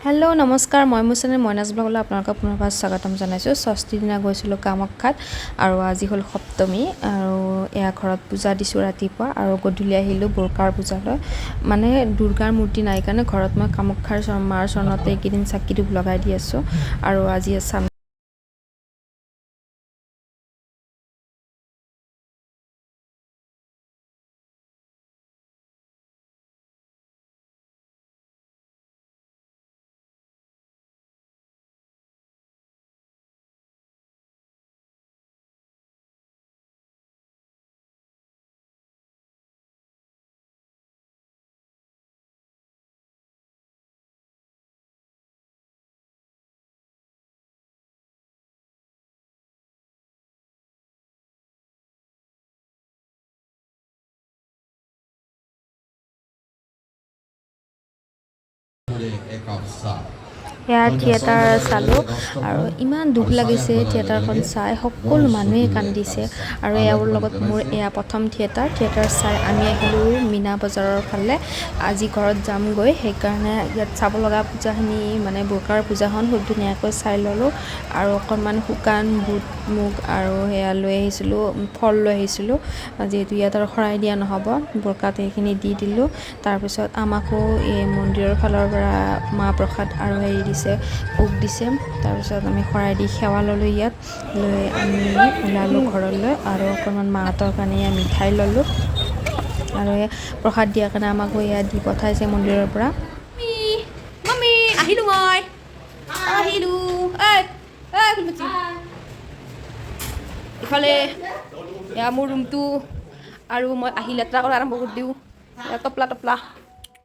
Hello' নমস্কাৰ মই মোৰ চেনেল মইনাজ ব্লগলৈ আপোনালোকক পুনৰবাৰ স্বাগতম জনাইছোঁ। ষষ্ঠীৰ দিনা গৈছিলোঁ কামাখ্যাত আৰু আজি হ'ল সপ্তমী আৰু এয়া ঘৰত পূজা দিছোঁ ৰাতিপুৱা আৰু গধূলি আহিলোঁ দুৰ্গাৰ পূজালৈ। মানে দুৰ্গাৰ মূৰ্তি নাই কাৰণে ঘৰত মই কামাখ্যাৰ মাৰ চৰণতে এইকেইদিন চাকি ধূপ লগাই দি আছোঁ আৰু আজি এয়া থিয়েটাৰ চালোঁ আৰু ইমান দুখ লাগিছে থিয়েটাৰখন চাই। সকলো মানুহে কান্দিছে আৰু ইয়াৰ লগত মোৰ এয়া প্ৰথম থিয়েটাৰ চাই আমি আহিলোঁ মীনা বজাৰৰ ফালে। আজি ঘৰত যামগৈ, সেইকাৰণে ইয়াত চাব লগা পূজাখিনি মানে দুৰ্গাৰ পূজাখন খুব ধুনীয়াকৈ চাই ল'লোঁ আৰু অকণমান শুকান বুট মুগ আৰু সেয়া লৈ আহিছিলোঁ, ফল লৈ আহিছিলোঁ যিহেতু ইয়াত আৰু শৰাই দিয়া নহ'ব। দুৰ্গাত এইখিনি দি দিলোঁ। তাৰপিছত আমাকো এই মন্দিৰৰ ফালৰ পৰা মাহ প্ৰসাদ আৰু হেৰি দিছে, ভোগ দিছে। তাৰপিছত আমি শৰাই দি সেৱা ল'লোঁ। ইয়াত লৈ আমি ওলালোঁ ঘৰলৈ আৰু অকণমান মাহঁতৰ কাৰণে মিঠাই ল'লোঁ আৰু প্ৰসাদ দিয়াৰ কাৰণে আমাকো ইয়াত দি পঠাইছে মন্দিৰৰ পৰা। মামি আহিলোঁ, মই আহিলোঁ। ইফালে এয়া মোৰ ৰুমটো আৰু মই আহি লেতেৰা কৰা আৰম্ভ কৰি দিওঁ। টপলা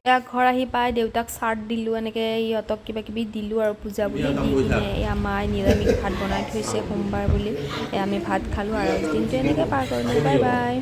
এয়া ঘৰ আহি পাই দেউতাক চাৰ্ট দিলোঁ, এনেকৈ ইহঁতক কিবা কিবি দিলোঁ আৰু পূজা বুলি দি কিনে এয়া মায়ে নিৰামিষ ভাত বনাই থৈছে সোমবাৰ বুলি। আমি ভাত খালোঁ আৰু দিনটো এনেকৈ পাৰ কৰিলোঁ। Bye bye.